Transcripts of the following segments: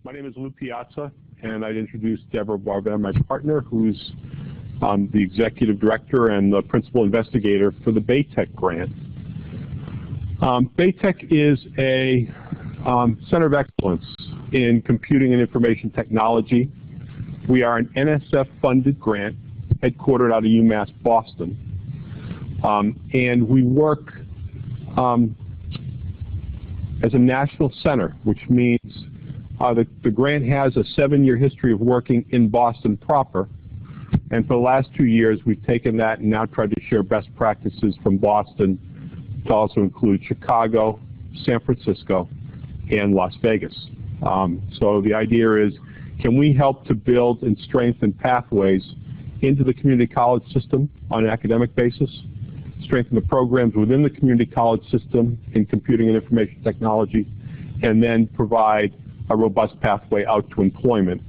My name is Lou Piazza, and I'd introduce Deborah Barber, my partner, who's the executive director and the principal investigator for the BayTech grant. BayTech is a center of excellence in computing and information technology. We are an NSF-funded grant headquartered out of UMass Boston, and we work as a national center, which means the grant has a 7-year history of working in Boston proper, and for the last 2 years we've taken that and now tried to share best practices from Boston to also include Chicago, San Francisco, and Las Vegas. So the idea is, can we help to build and strengthen pathways into the community college system on an academic basis, strengthen the programs within the community college system in computing and information technology, and then provide a robust pathway out to employment.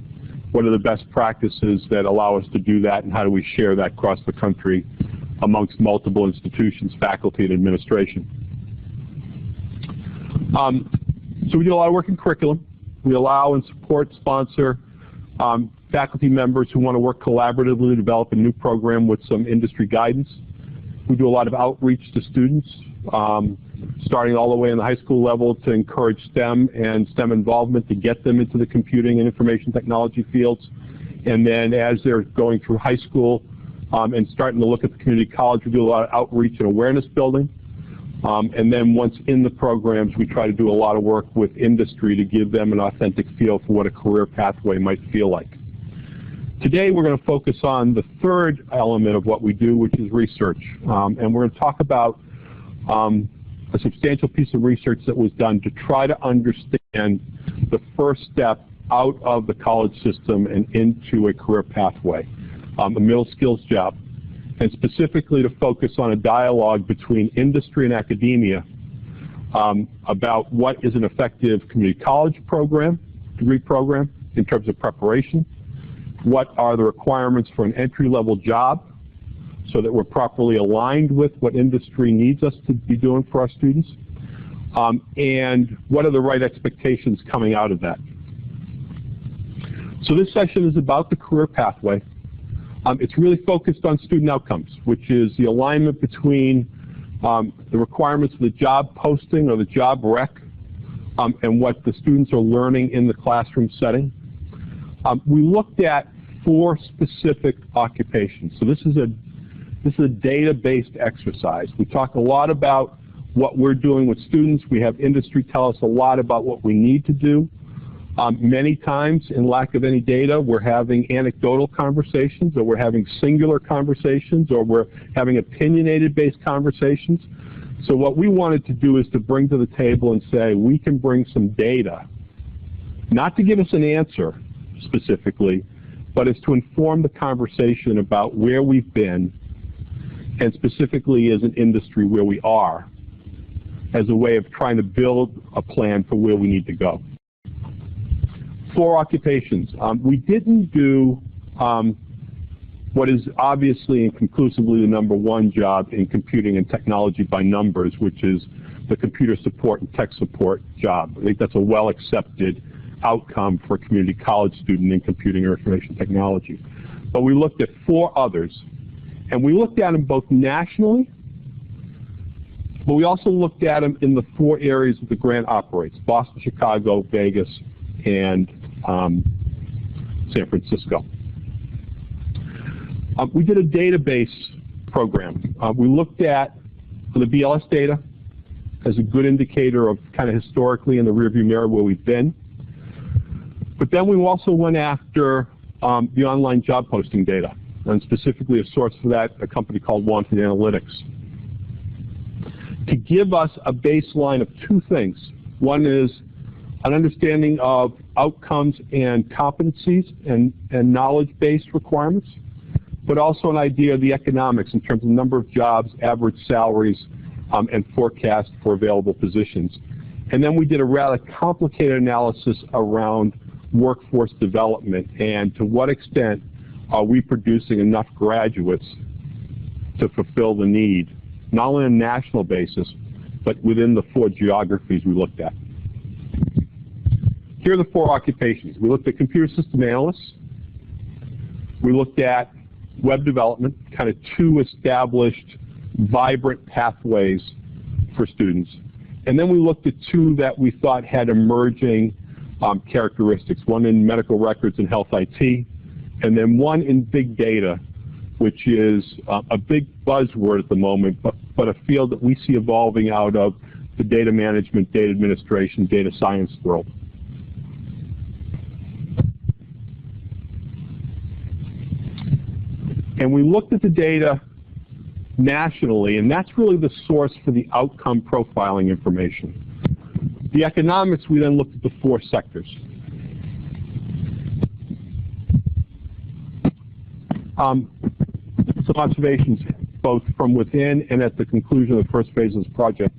What are the best practices that allow us to do that, and how do we share that across the country amongst multiple institutions, faculty, and administration? So we do a lot of work in curriculum. We allow and support, sponsor faculty members who want to work collaboratively to develop a new program with some industry guidance. We do a lot of outreach to students, starting all the way in the high school level to encourage STEM and STEM involvement to get them into the computing and information technology fields. And then as they're going through high school and starting to look at the community college, we do a lot of outreach and awareness building. And then once in the programs, we try to do a lot of work with industry to give them an authentic feel for what a career pathway might feel like. Today we're going to focus on the third element of what we do, which is research. And we're going to talk about a substantial piece of research that was done to try to understand the first step out of the college system and into a career pathway, a middle skills job, and specifically to focus on a dialogue between industry and academia about what is an effective community college program, degree program, in terms of preparation, what are the requirements for an entry-level job so that we're properly aligned with what industry needs us to be doing for our students, and what are the right expectations coming out of that. So this session is about the career pathway. It's really focused on student outcomes, which is the alignment between the requirements of the job posting or the job rec and what the students are learning in the classroom setting. We looked at 4 specific occupations. So this is a data-based exercise. We talk a lot about what we're doing with students. We have industry tell us a lot about what we need to do. Many times, in lack of any data, we're having anecdotal conversations, or we're having singular conversations, or we're having opinionated-based conversations. So what we wanted to do is to bring to the table and say, we can bring some data, not to give us an answer specifically, but is to inform the conversation about where we've been, and specifically as an industry where we are, as a way of trying to build a plan for where we need to go. 4 occupations. We didn't do what is obviously and conclusively the #1 job in computing and technology by numbers, which is the computer support and tech support job. I think that's a well-accepted outcome for a community college student in computing or information technology. But we looked at 4 others, and we looked at them both nationally, but we also looked at them in the 4 areas that the grant operates: Boston, Chicago, Vegas, and San Francisco. We did a database program. We looked at the BLS data as a good indicator of kind of historically in the rearview mirror where we've been. But then we also went after the online job posting data, and specifically a source for that, a company called Wanted Analytics, to give us a baseline of 2 things. One is an understanding of outcomes and competencies and knowledge-based requirements, but also an idea of the economics in terms of number of jobs, average salaries, and forecast for available positions. And then we did a rather complicated analysis around workforce development and to what extent are we producing enough graduates to fulfill the need, not only on a national basis, but within the 4 geographies we looked at. here are the 4 occupations. We looked at computer system analysts. We looked at web development, kind of 2 established, vibrant pathways for students. And then we looked at 2 that we thought had emerging characteristics, one in medical records and health IT, and then one in big data, which is a big buzzword at the moment, but a field that we see evolving out of the data management, data administration, data science world. And we looked at the data nationally, and that's really the source for the outcome profiling information. The economics, we then looked at the 4 sectors. Some observations, both from within and at the conclusion of the first phase of this project,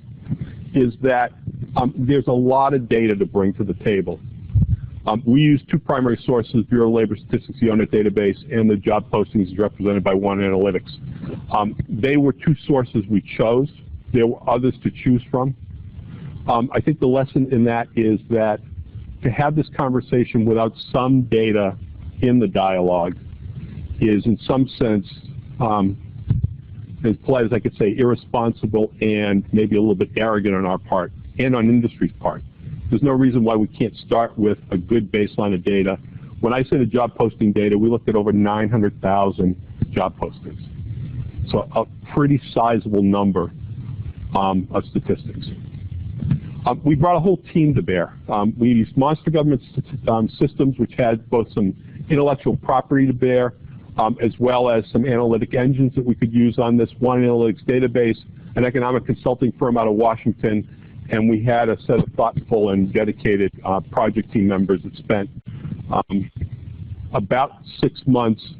is that there's a lot of data to bring to the table. We use 2 primary sources, Bureau of Labor Statistics, the ONET database, and the job postings represented by One Analytics. They were 2 sources we chose. There were others to choose from. I think the lesson in that is that to have this conversation without some data in the dialogue is in some sense, as polite as I could say, irresponsible and maybe a little bit arrogant on our part and on industry's part. There's no reason why we can't start with a good baseline of data. When I say the job posting data, we looked at over 900,000 job postings. So a pretty sizable number of statistics. We brought a whole team to bear. We used monster government systems, which had both some intellectual property to bear, as well as some analytic engines that we could use on this One Analytics database, an economic consulting firm out of Washington, and we had a set of thoughtful and dedicated project team members that spent about 6 months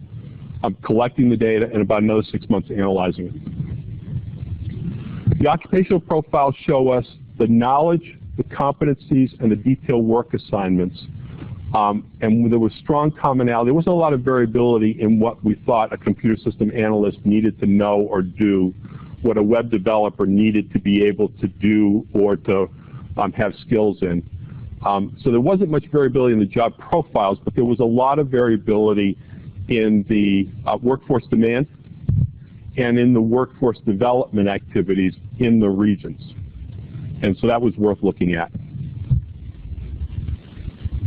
collecting the data and about another 6 months analyzing it. The occupational profiles show us the knowledge, the competencies, and the detailed work assignments. And there was strong commonality. There wasn't a lot of variability in what we thought a computer system analyst needed to know or do, what a web developer needed to be able to do or to have skills in. So there wasn't much variability in the job profiles, but there was a lot of variability in the workforce demand and in the workforce development activities in the regions. And so that was worth looking at.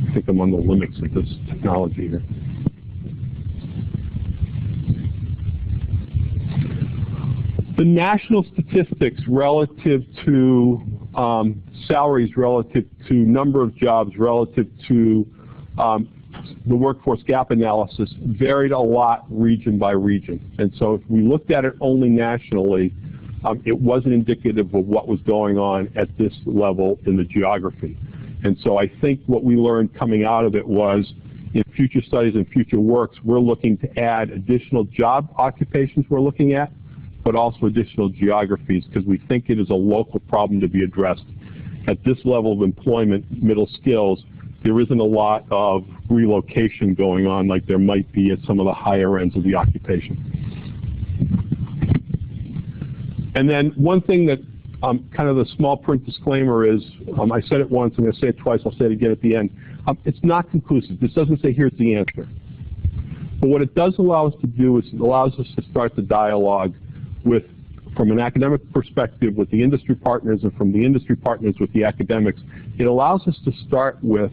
I think I'm on the limits of this technology here. The national statistics relative to salaries, relative to number of jobs, relative to the workforce gap analysis varied a lot region by region. And so if we looked at it only nationally, it wasn't indicative of what was going on at this level in the geography. And so I think what we learned coming out of it was in future studies and future works, we're looking to add additional job occupations we're looking at, but also additional geographies, because we think it is a local problem to be addressed. At this level of employment, middle skills, there isn't a lot of relocation going on like there might be at some of the higher ends of the occupation. And then one thing that kind of the small print disclaimer is, I said it once, I'm going to say it twice, I'll say it again at the end. It's not conclusive. This doesn't say here's the answer. But what it does allow us to do is it allows us to start the dialogue with, from an academic perspective with the industry partners and from the industry partners with the academics. It allows us to start with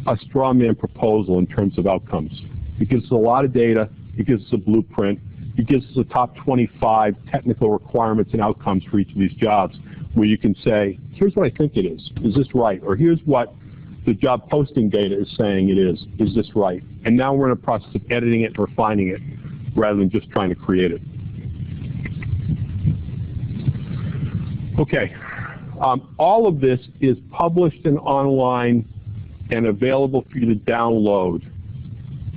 a straw man proposal in terms of outcomes. It gives us a lot of data, it gives us a blueprint, it gives us the top 25 technical requirements and outcomes for each of these jobs, where you can say, here's what I think it is this right? Or here's what the job posting data is saying it is this right? And now we're in a process of editing it and refining it, rather than just trying to create it. Okay, all of this is published and online and available for you to download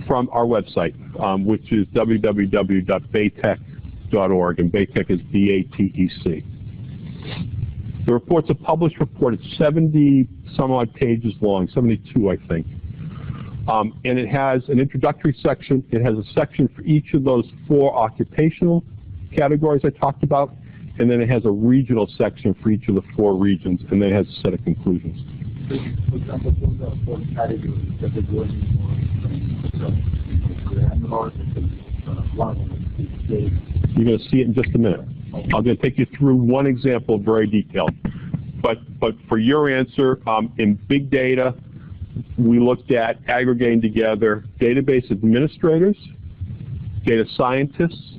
from our website, which is www.batec.org, and BATEC is B-A-T-E-C. The report's a published report. It's 70-some-odd pages long, 72, I think. And it has an introductory section. It has a section for each of those 4 occupational categories I talked about, and then it has a regional section for each of the 4 regions, and then it has a set of conclusions. For example, those are four categories that are going more granular. You're going to see it in just a minute. I'm going to take you through one example very detailed. But for your answer, in big data, we looked at aggregating together database administrators, data scientists,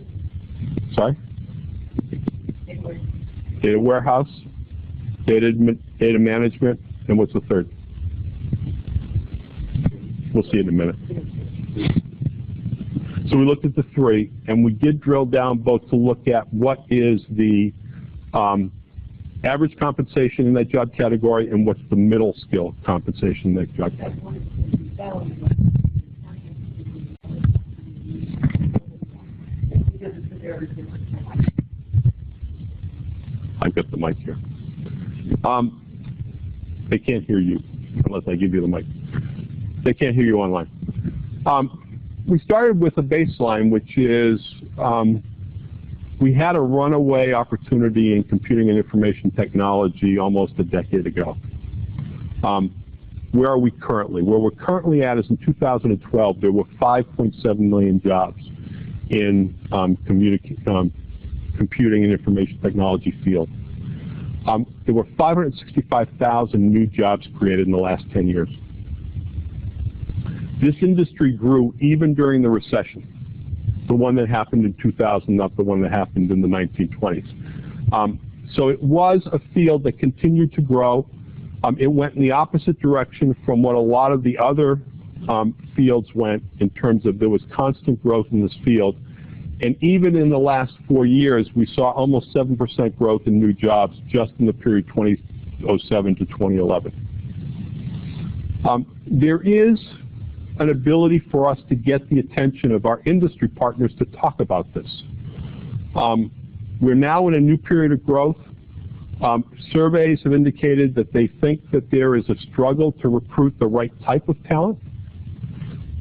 data warehouse, data management, and what's the third? We'll see in a minute. So we looked at the three, and we did drill down both to look at what is the average compensation in that job category and what's the middle skill compensation in that job category. I've got the mic here. They can't hear you unless I give you the mic. They can't hear you online. We started with a baseline, which is we had a runaway opportunity in computing and information technology almost a decade ago. Where are we currently? Where we're currently at is in 2012, there were 5.7 million jobs in computing and information technology field. There were 565,000 new jobs created in the last 10 years. This industry grew even during the recession, the one that happened in 2000, not the one that happened in the 1920s. So it was a field that continued to grow. It went in the opposite direction from what a lot of the other fields went in terms of there was constant growth in this field. And even in the last 4 years, we saw almost 7% growth in new jobs just in the period 2007 to 2011. There is an ability for us to get the attention of our industry partners to talk about this. We're now in a new period of growth. Surveys have indicated that they think that there is a struggle to recruit the right type of talent.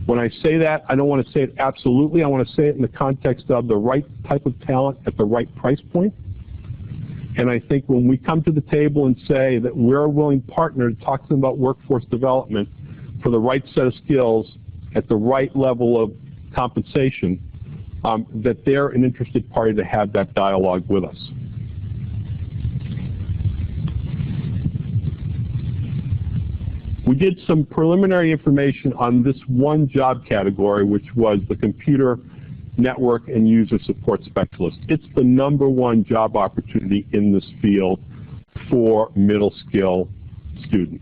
When I say that, I don't want to say it absolutely. I want to say it in the context of the right type of talent at the right price point. And I think when we come to the table and say that we're a willing partner to talk to them about workforce development for the right set of skills at the right level of compensation, that they're an interested party to have that dialogue with us. We did some preliminary information on this one job category, which was the computer network and user support specialist. It's the #1 job opportunity in this field for middle skill student.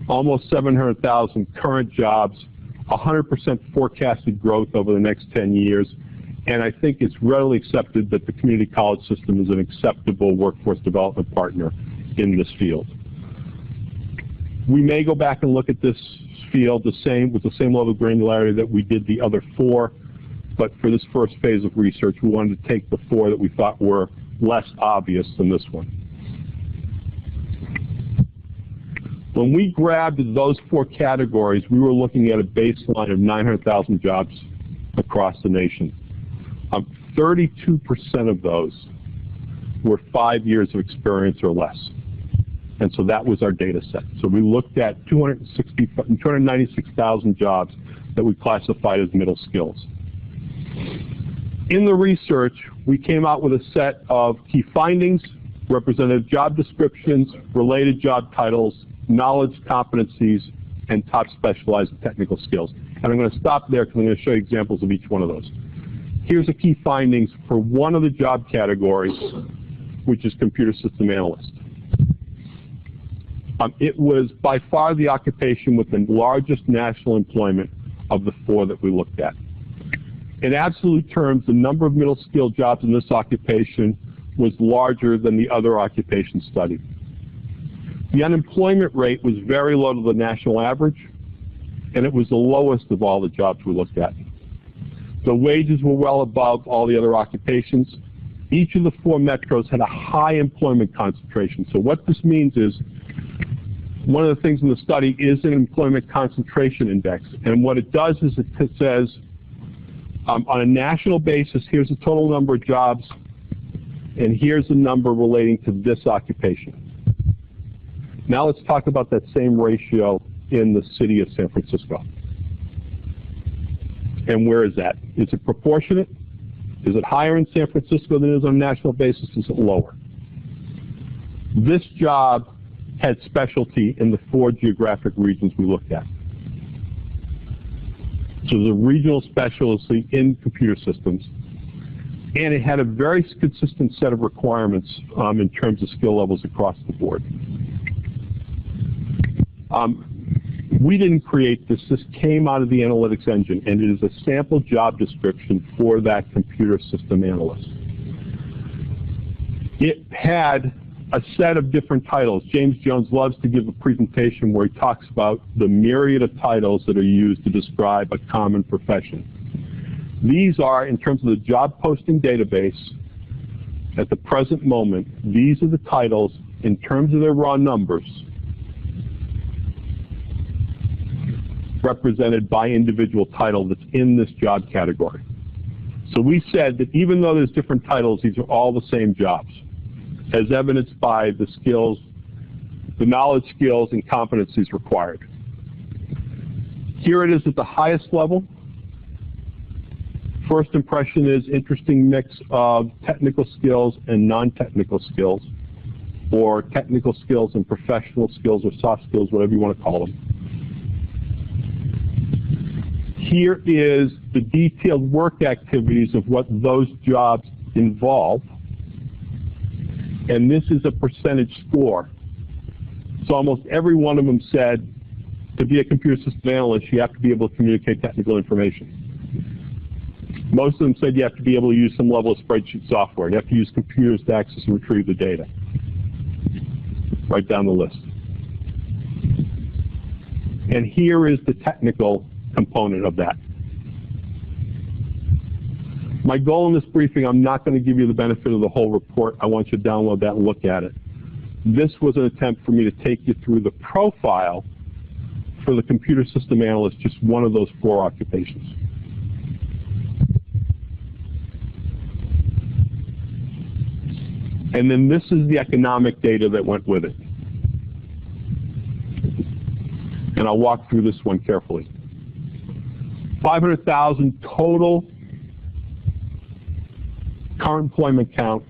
Almost 700,000 current jobs, 100% forecasted growth over the next 10 years, and I think it's readily accepted that the community college system is an acceptable workforce development partner in this field. We may go back and look at this field with the same level of granularity that we did the other 4, but for this first phase of research, we wanted to take the 4 that we thought were less obvious than this one. When we grabbed those 4 categories, we were looking at a baseline of 900,000 jobs across the nation. 32% of those were 5 years of experience or less. And so that was our data set. So we looked at 296,000 jobs that we classified as middle skills. In the research, we came out with a set of key findings, representative job descriptions, related job titles, knowledge competencies, and top specialized technical skills. And I'm going to stop there because I'm going to show you examples of each one of those. Here's the key findings for one of the job categories, which is computer system analyst. It was by far the occupation with the largest national employment of the 4 that we looked at. In absolute terms, the number of middle skill jobs in this occupation was larger than the other occupations studied. The unemployment rate was very low to the national average, and it was the lowest of all the jobs we looked at. The wages were well above all the other occupations. Each of the 4 metros had a high employment concentration. So what this means is, one of the things in the study is an employment concentration index. And what it does is it says, on a national basis, here's the total number of jobs, and here's the number relating to this occupation. Now let's talk about that same ratio in the city of San Francisco. And where is that? Is it proportionate? Is it higher in San Francisco than it is on a national basis? Is it lower? This job had specialty in the 4 geographic regions we looked at. So there's a regional specialty in computer systems, and it had a very consistent set of requirements in terms of skill levels across the board. We didn't create this. This came out of the analytics engine, and it is a sample job description for that computer system analyst. It had a set of different titles. James Jones loves to give a presentation where he talks about the myriad of titles that are used to describe a common profession. These are, in terms of the job posting database, at the present moment, these are the titles in terms of their raw numbers represented by individual title that's in this job category. So we said that even though there's different titles, these are all the same jobs, as evidenced by the skills, the knowledge, skills, and competencies required. Here it is at the highest level. First impression is interesting mix of technical skills and non-technical skills, or technical skills and professional skills, or soft skills, whatever you want to call them. Here is the detailed work activities of what those jobs involve. And this is a percentage score. So almost every one of them said, to be a computer system analyst, you have to be able to communicate technical information. Most of them said you have to be able to use some level of spreadsheet software. You have to use computers to access and retrieve the data. Right down the list. And here is the technical component of that. My goal in this briefing, I'm not going to give you the benefit of the whole report. I want you to download that and look at it. This was an attempt for me to take you through the profile for the computer system analyst, just one of those 4 occupations. And then this is the economic data that went with it. And I'll walk through this one carefully. 500,000 total current employment count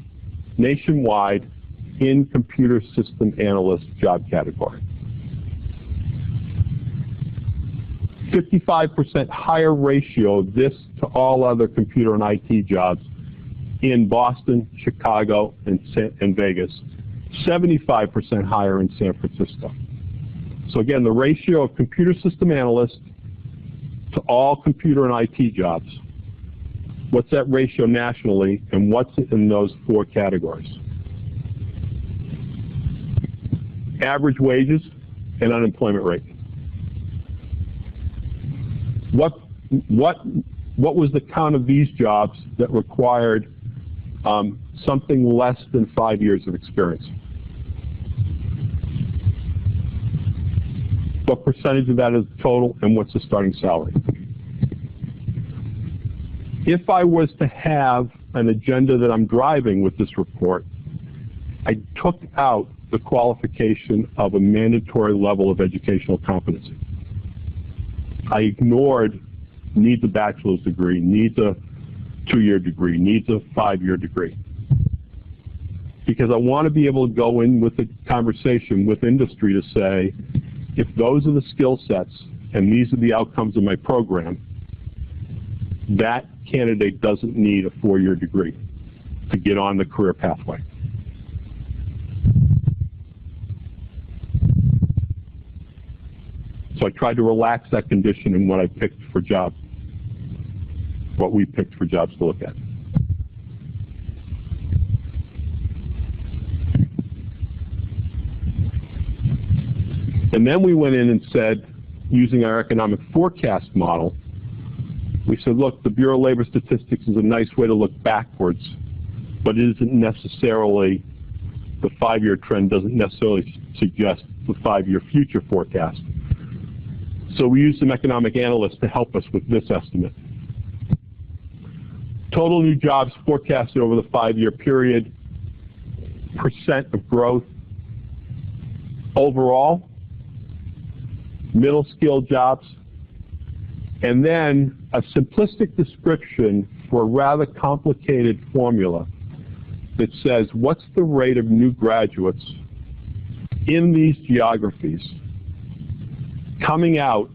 nationwide in computer system analyst job category. 55% higher ratio of this to all other computer and IT jobs in Boston, Chicago, and Vegas. 75% higher in San Francisco. So again, the ratio of computer system analysts to all computer and IT jobs. What's that ratio nationally, and what's it in those 4 categories? Average wages and unemployment rate. What was the count of these jobs that required something less than 5 years of experience? What percentage of that is the total, and what's the starting salary? If I was to have an agenda that I'm driving with this report, I took out the qualification of a mandatory level of educational competency. I ignored needs a bachelor's degree, needs a 2-year degree, needs a 5-year degree. Because I want to be able to go in with a conversation with industry to say, if those are the skill sets and these are the outcomes of my program, that candidate doesn't need a 4-year degree to get on the career pathway. So I tried to relax that condition in what I picked for jobs, what we picked for jobs to look at. And then we went in and said, using our economic forecast model, we said, look, the Bureau of Labor Statistics is a nice way to look backwards, but it isn't necessarily, the 5-year trend doesn't necessarily suggest the 5-year future forecast. So we used some economic analysts to help us with this estimate. Total new jobs forecasted over the 5-year period, percent of growth, overall, middle skill jobs, and then a simplistic description for a rather complicated formula that says what's the rate of new graduates in these geographies coming out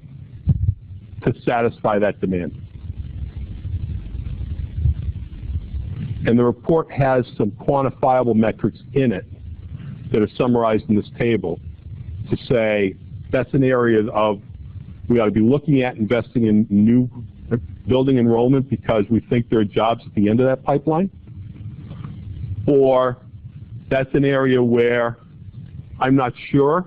to satisfy that demand. And the report has some quantifiable metrics in it that are summarized in this table to say that's an area of we ought to be looking at investing in new building enrollment because we think there are jobs at the end of that pipeline, or that's an area where I'm not sure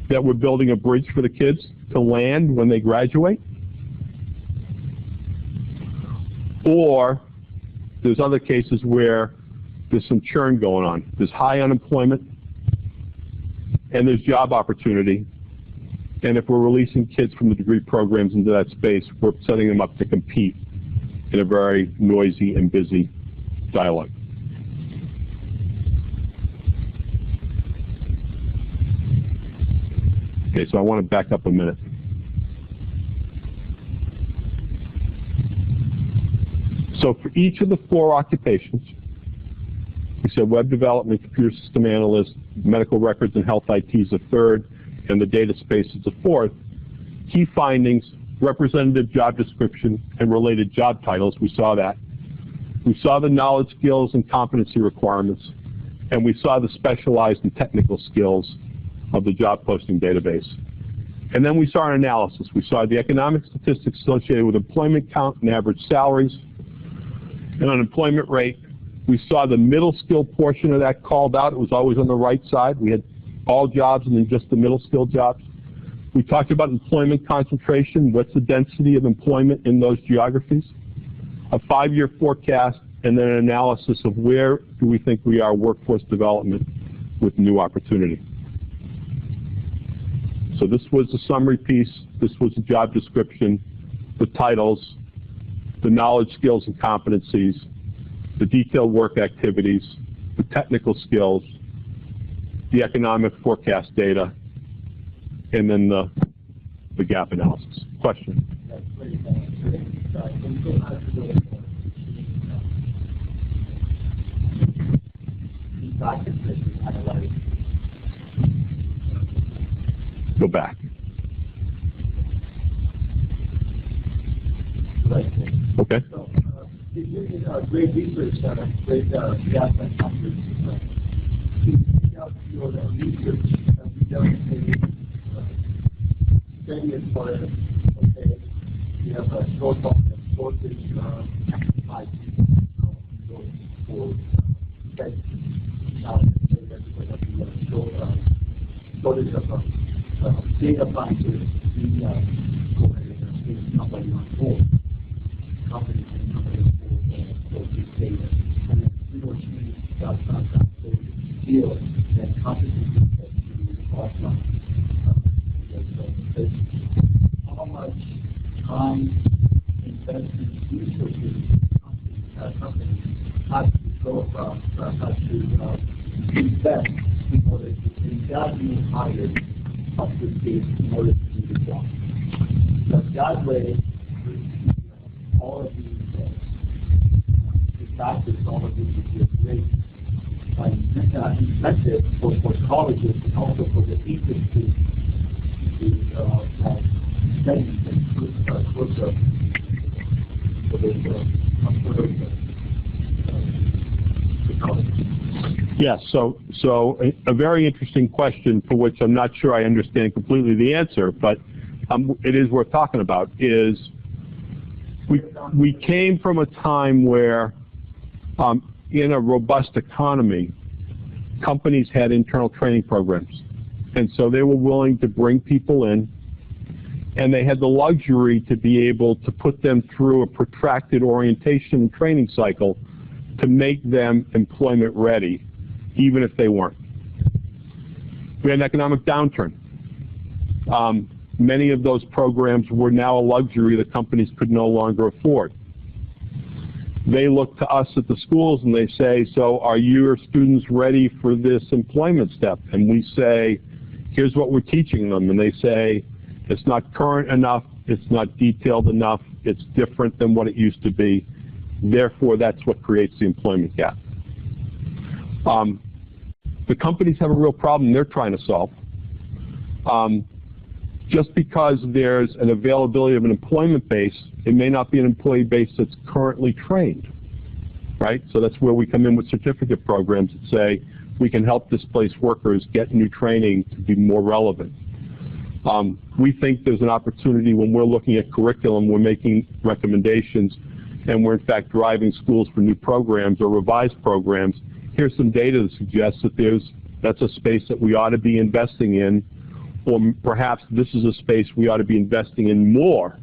that we're building a bridge for the kids to land when they graduate, or there's other cases where there's some churn going on. There's high unemployment and there's job opportunity, and if we're releasing kids from the degree programs into that space, we're setting them up to compete in a very noisy and busy dialogue. Okay, so I want to back up a minute. So for each of the 4 occupations, we said web development, computer system analyst, medical records and health IT is a 3rd, and the data space is a 4th. Key findings, representative job description and related job titles, we saw that. We saw the knowledge, skills, and competency requirements, and we saw the specialized and technical skills of the job posting database. And then we saw an analysis. We saw the economic statistics associated with employment count and average salaries and unemployment rate. We saw the middle skill portion of that called out. It was always on the right side. We had all jobs and then just the middle skill jobs. We talked about employment concentration. What's the density of employment in those geographies? A 5-year forecast, and then an analysis of where do we think we are workforce development with new opportunity. So this was the summary piece. This was the job description, the titles, the knowledge, skills, and competencies, the detailed work activities, the technical skills, the economic forecast data, and then the gap analysis. Question? Go back. Okay. So, great research, great gap analysis. Your research we demonstrated study as far as, okay, you have a shortage for shortage of data scientists, we go ahead and take somebody on board, companies for this data, and then he or she does not feel that competency that you offer. How much time, investment, resources companies have to go from, have to invest in order to bring that new hire up to speed in order to do the job. So that way, all of these factors, all of these would be a great incentive for colleges and also for the teachers to study and course for the college. Yes, so a very interesting question for which I'm not sure I understand completely the answer, but it is worth talking about, is we came from a time where in a robust economy, companies had internal training programs. And so they were willing to bring people in, and they had the luxury to be able to put them through a protracted orientation and training cycle to make them employment ready, even if they weren't. We had an economic downturn. Many of those programs were now a luxury that companies could no longer afford. they look to us at the schools and they say, so are your students ready for this employment step? And we say, here's what we're teaching them. And they say, it's not current enough, it's not detailed enough, it's different than what it used to be. Therefore, that's what creates the employment gap. The companies have a real problem they're trying to solve. Just because there's an availability of an employment base, it may not be an employee base that's currently trained, right? So that's where we come in with certificate programs that say we can help displaced workers get new training to be more relevant. We think there's an opportunity when we're looking at curriculum, we're making recommendations, and we're in fact driving schools for new programs or revised programs. Here's some data that suggests that that's a space that we ought to be investing in, or perhaps this is a space we ought to be investing in more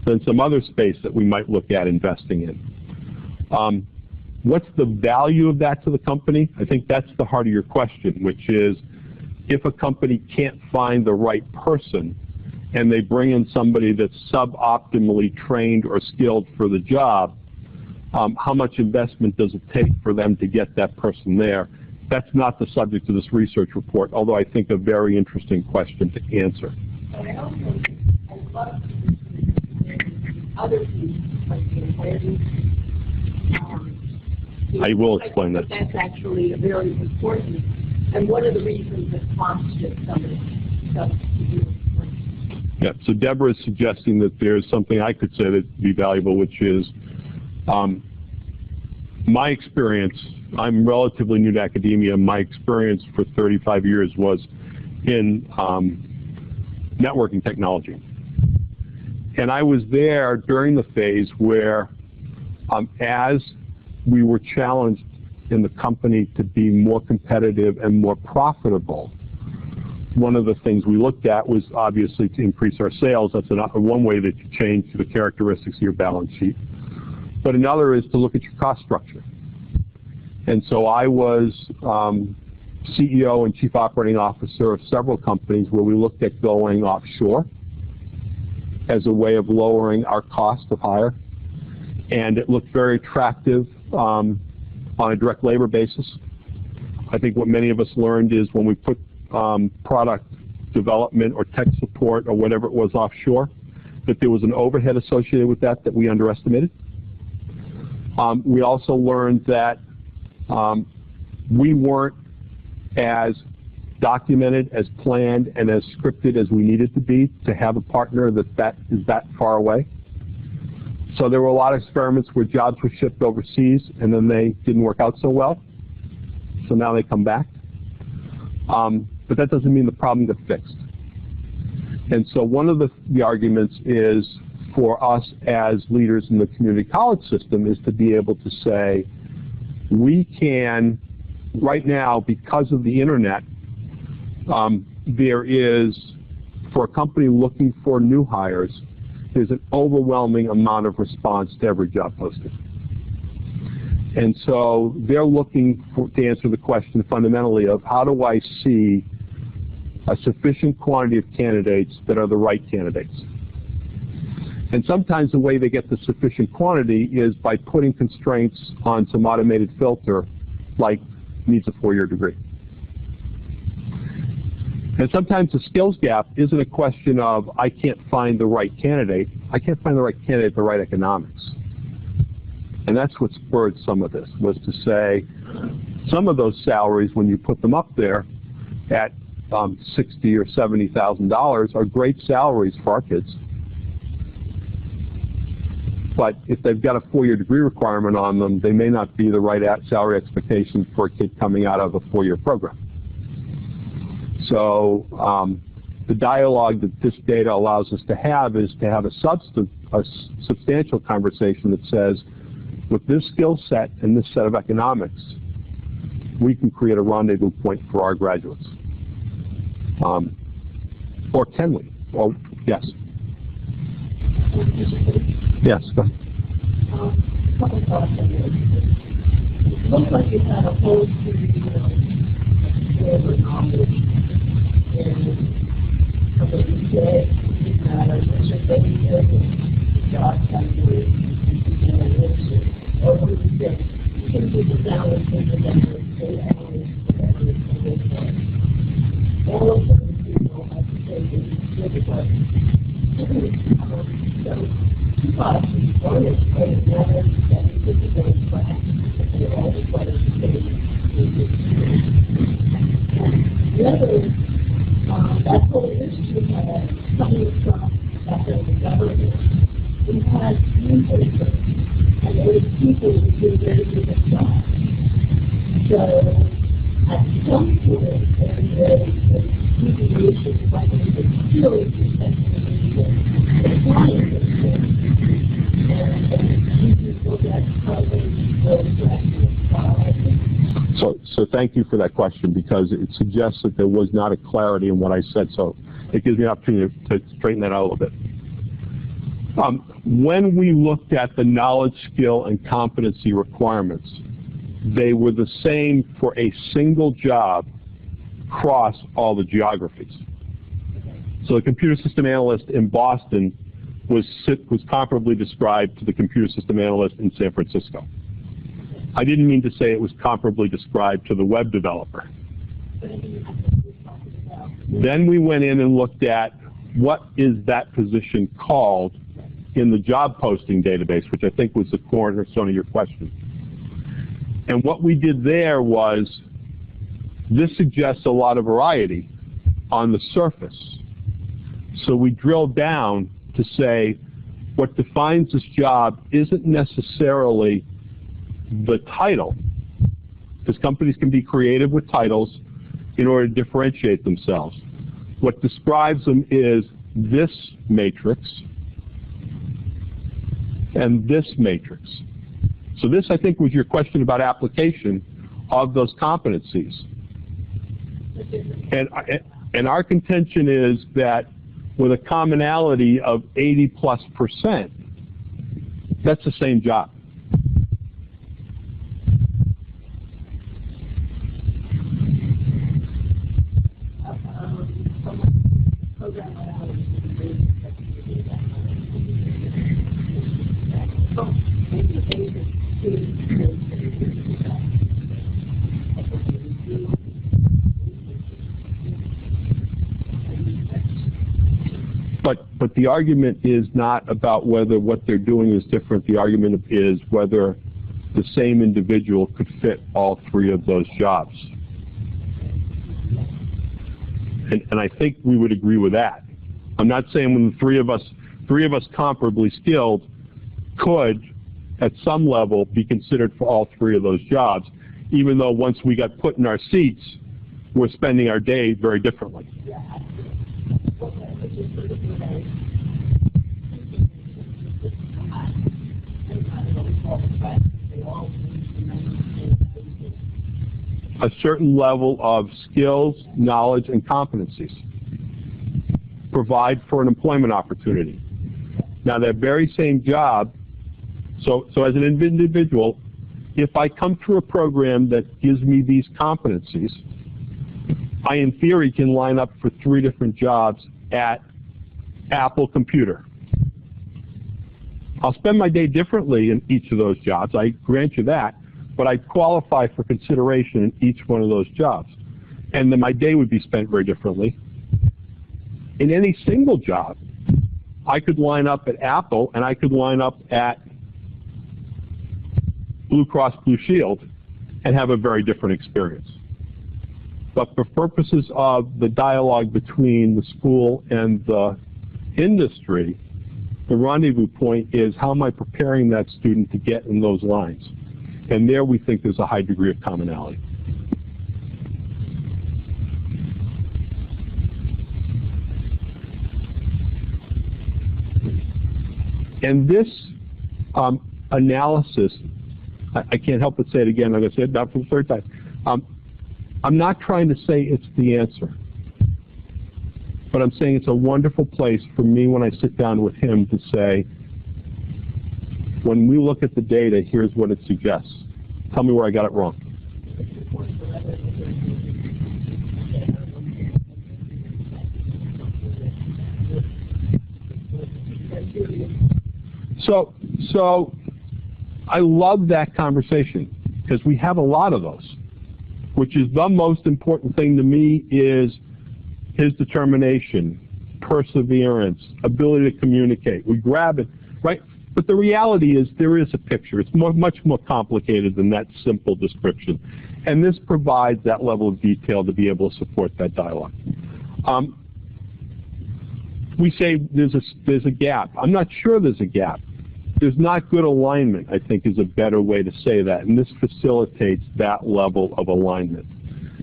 than some other space that we might look at investing in. What's the value of that to the company? I think that's the heart of your question, which is if a company can't find the right person and they bring in somebody that's suboptimally trained or skilled for the job, how much investment does it take for them to get that person there? That's not the subject of this research report, although I think a very interesting question to answer. But I also, I'd love to other things like the employers. I will explain that. That's actually very important. And what are the reasons that prompted somebody to do it? Yeah, so Deborah is suggesting that there's something I could say that would be valuable, which is my experience. I'm relatively new to academia. My experience for 35 years was in networking technology. And I was there during the phase where as we were challenged in the company to be more competitive and more profitable, one of the things we looked at was obviously to increase our sales. That's one way that you change the characteristics of your balance sheet. But another is to look at your cost structure. And so I was CEO and Chief Operating Officer of several companies where we looked at going offshore as a way of lowering our cost of hire. And it looked very attractive on a direct labor basis. I think what many of us learned is when we put product development or tech support or whatever it was offshore, that there was an overhead associated with that we underestimated. We also learned that we weren't as documented, as planned, and as scripted as we needed to be to have a partner that is that far away. So there were a lot of experiments where jobs were shipped overseas and then they didn't work out so well. So now they come back. But that doesn't mean the problem got fixed. And so one of the arguments is for us as leaders in the community college system is to be able to say, we can, right now, because of the internet, there is, for a company looking for new hires, there's an overwhelming amount of response to every job posting. And so they're looking to answer the question fundamentally of how do I see a sufficient quantity of candidates that are the right candidates. And sometimes the way they get the sufficient quantity is by putting constraints on some automated filter like needs a 4-year degree. And sometimes the skills gap isn't a question of I can't find the right candidate. I can't find the right candidate at the right economics. And that's what spurred some of this, was to say some of those salaries, when you put them up there at $60,000 or $70,000, are great salaries for our kids. But if they've got a 4-year degree requirement on them, they may not be the right salary expectation for a kid coming out of a 4-year program. So the dialogue that this data allows us to have is to have a substantial conversation that says, with this skill set and this set of economics, we can create a rendezvous point for our graduates. Or can we? Well, yes. Yes, go ahead. A couple thoughts on this. It looks like you had a whole series of accomplished and a couple of today, it's just that we have a job category and That whole industry had coming from after the government. We had newspapers, and there was people who do very good jobs. So at some point, there is a deviation by the really So thank you for that question, because it suggests that there was not a clarity in what I said, so it gives me an opportunity to straighten that out a little bit. When we looked at the knowledge, skill, and competency requirements, they were the same for a single job across all the geographies. So the computer system analyst in Boston was comparably described to the computer system analyst in San Francisco. I didn't mean to say it was comparably described to the web developer. Then we went in and looked at what is that position called in the job posting database, which I think was the cornerstone of your question. And what we did there was, this suggests a lot of variety on the surface. So we drilled down to say what defines this job isn't necessarily the title, because companies can be creative with titles in order to differentiate themselves. What describes them is this matrix and this matrix. So this, I think, was your question about application of those competencies. And our contention is that with a commonality of 80+%, that's the same job. But the argument is not about whether what they're doing is different. The argument is whether the same individual could fit all three of those jobs. And I think we would agree with that. I'm not saying when the three of us comparably skilled could, at some level, be considered for all three of those jobs, even though once we got put in our seats, we're spending our day very differently. A certain level of skills, knowledge, and competencies provide for an employment opportunity. Now, that very same job, so as an individual, if I come through a program that gives me these competencies, I, in theory, can line up for 3 different jobs at Apple Computer. I'll spend my day differently in each of those jobs, I grant you that, but I qualify for consideration in each one of those jobs. And then my day would be spent very differently. In any single job, I could line up at Apple and I could line up at Blue Cross Blue Shield and have a very different experience. But for purposes of the dialogue between the school and the industry, the rendezvous point is, how am I preparing that student to get in those lines? And there we think there's a high degree of commonality. And this analysis, I can't help but say it again, I'm going to say it now for the 3rd time. I'm not trying to say it's the answer, but I'm saying it's a wonderful place for me when I sit down with him to say, when we look at the data, here's what it suggests. Tell me where I got it wrong. So I love that conversation, because we have a lot of those, which is the most important thing to me is his determination perseverance, ability to communicate. We grab it, right? But the reality is there is a picture. It's much more complicated than that simple description. And this provides that level of detail to be able to support that dialogue. We say there's a gap. I'm not sure there's a gap. There's not good alignment, I think, is a better way to say that. And this facilitates that level of alignment.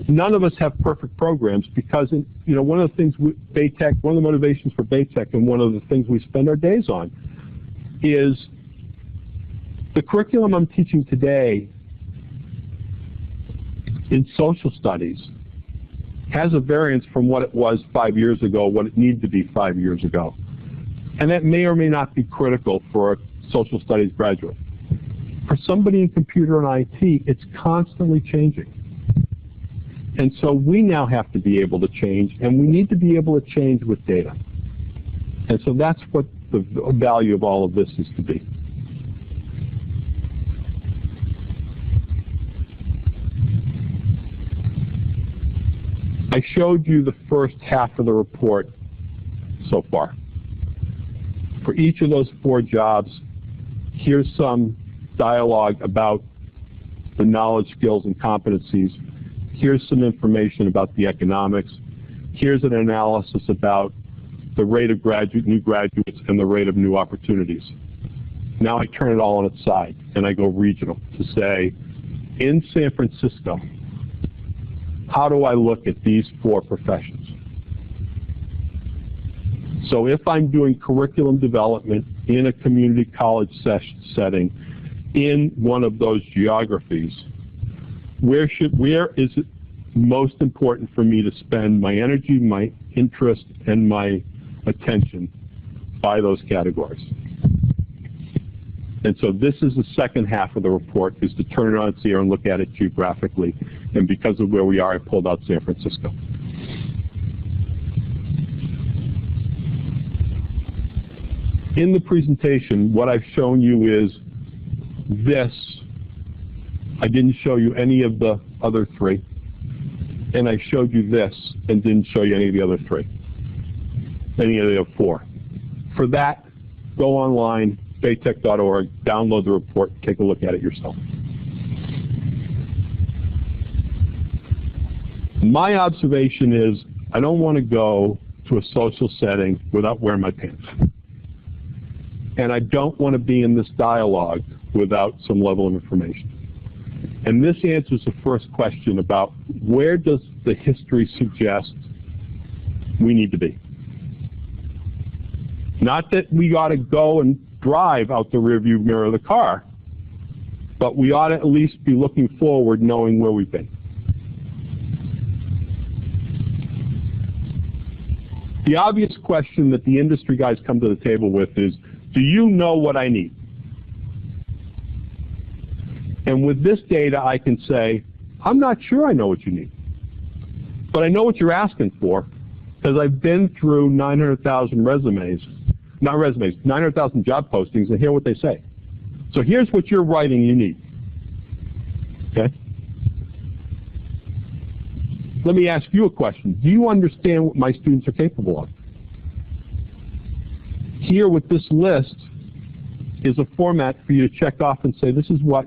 None of us have perfect programs because, one of the things Baytech, one of the motivations for Baytech, and one of the things we spend our days on is the curriculum I'm teaching today in social studies has a variance from what it was 5 years ago, what it needed to be 5 years ago. And that may or may not be critical for a social studies graduate. For somebody in computer and IT, it's constantly changing. And so we now have to be able to change, and we need to be able to change with data. And so that's what the value of all of this is to be. I showed you the first half of the report so far. For each of those 4 jobs, here's some dialogue about the knowledge, skills, and competencies. Here's some information about the economics. Here's an analysis about the rate of new graduates and the rate of new opportunities. Now I turn it all on its side, and I go regional to say, in San Francisco, how do I look at these 4 professions? So if I'm doing curriculum development in a community college setting in one of those geographies, where is it most important for me to spend my energy, my interest, and my attention by those categories? And so this is the second half of the report, is to turn it on its ear and look at it geographically. And because of where we are, I pulled out San Francisco. In the presentation, what I've shown you is this. I didn't show you any of the other 3. And I showed you this and didn't show you any of the other 3. Any of the other 4. For that, go online, baytech.org, download the report, take a look at it yourself. My observation is I don't want to go to a social setting without wearing my pants. And I don't want to be in this dialogue without some level of information. And this answers the first question about where does the history suggest we need to be. Not that we ought to go and drive out the rearview mirror of the car, but we ought to at least be looking forward knowing where we've been. The obvious question that the industry guys come to the table with is, do you know what I need? And with this data, I can say, I'm not sure I know what you need. But I know what you're asking for, because I've been through 900,000 resumes, not resumes, 900,000 job postings, and hear what they say. So here's what you're writing you need. Okay? Let me ask you a question. Do you understand what my students are capable of? Here with this list is a format for you to check off and say, this is what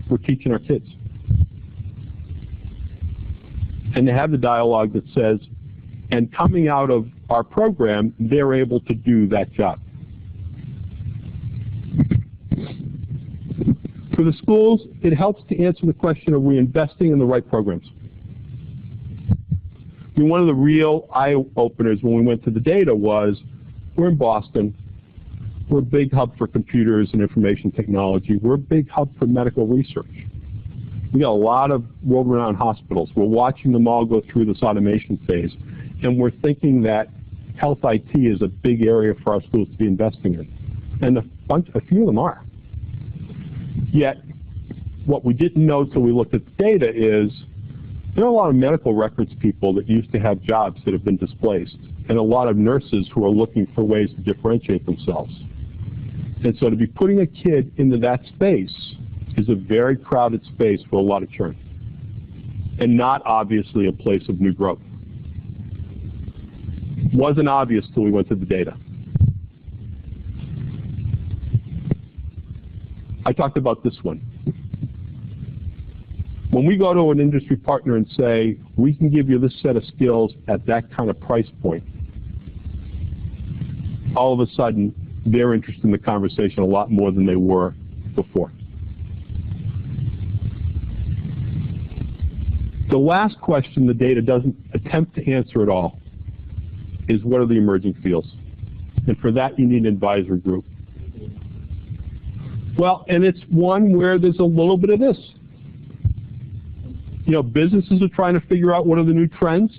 we're teaching our kids. And to have the dialogue that says, and coming out of our program, they're able to do that job. For the schools, it helps to answer the question, are we investing in the right programs? I mean, one of the real eye-openers when we went to the data was, we're in Boston. We're a big hub for computers and information technology. We're a big hub for medical research. We got a lot of world-renowned hospitals. We're watching them all go through this automation phase. And we're thinking that health IT is a big area for our schools to be investing in. And a few of them are. Yet, what we didn't know until we looked at the data is there are a lot of medical records people that used to have jobs that have been displaced, and a lot of nurses who are looking for ways to differentiate themselves. And so to be putting a kid into that space is a very crowded space for a lot of churn, and not obviously a place of new growth. Wasn't obvious till we went to the data. I talked about this one. When we go to an industry partner and say, we can give you this set of skills at that kind of price point, all of a sudden, they're interested in the conversation a lot more than they were before. The last question the data doesn't attempt to answer at all is, what are the emerging fields? And for that, you need an advisory group. Well, and it's one where there's a little bit of this. You know, businesses are trying to figure out what are the new trends,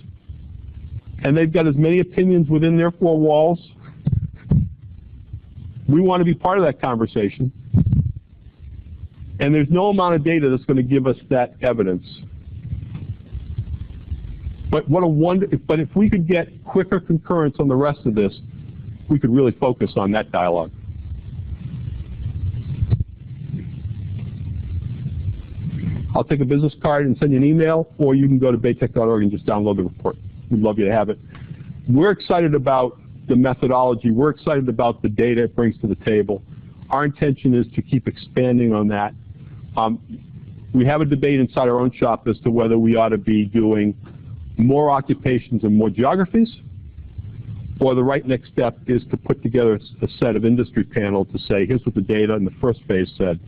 and they've got as many opinions within their four walls. We want to be part of that conversation. And there's no amount of data that's going to give us that evidence. But what a wonder! But if we could get quicker concurrence on the rest of this, we could really focus on that dialogue. I'll take a business card and send you an email, or you can go to baytech.org and just download the report. We'd love you to have it. We're excited about the methodology. We're excited about the data it brings to the table. Our intention is to keep expanding on that. We have a debate inside our own shop as to whether we ought to be doing more occupations and more geographies, or the right next step is to put together a set of industry panel to say, here's what the data in the first phase said.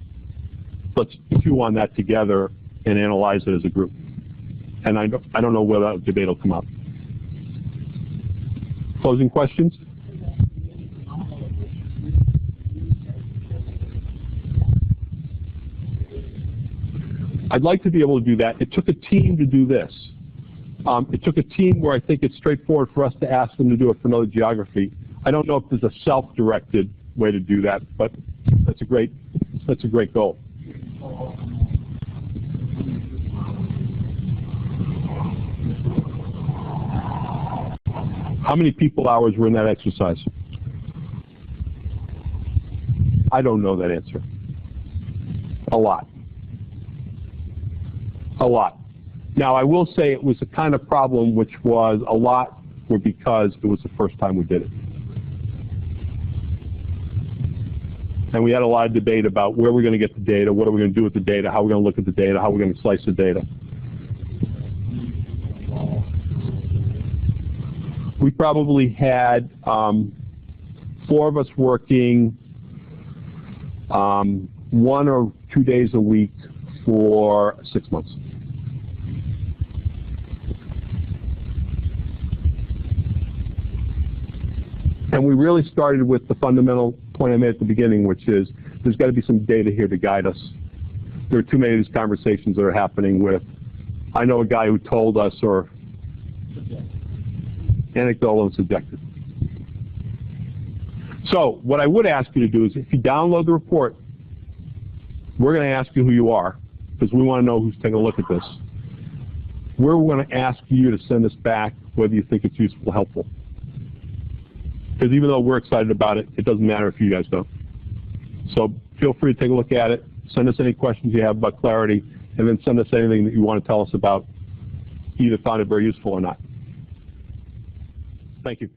Let's chew on that together and analyze it as a group. And I don't know where that debate will come out. Closing questions? I'd like to be able to do that. It took a team to do this. It took a team where I think it's straightforward for us to ask them to do it for another geography. I don't know if there's a self-directed way to do that, but that's a great goal. How many people hours were in that exercise? I don't know that answer. A lot. A lot. Now, I will say it was a kind of problem which was a lot were because it was the first time we did it. And we had a lot of debate about where we're going to get the data, what are we going to do with the data, how we're going to look at the data, how we're going to slice the data. We probably had 4 of us working 1 or 2 days a week for 6 months. And we really started with the fundamental point I made at the beginning, which is there's got to be some data here to guide us. There are too many of these conversations that are happening with, I know a guy who told us, or anecdotal and subjective. So what I would ask you to do is, if you download the report, we're going to ask you who you are, because we want to know who's taking a look at this. We're going to ask you to send us back whether you think it's useful, helpful. Because even though we're excited about it, it doesn't matter if you guys don't. So feel free to take a look at it, send us any questions you have about Clarity, and then send us anything that you want to tell us about, either found it very useful or not. Thank you.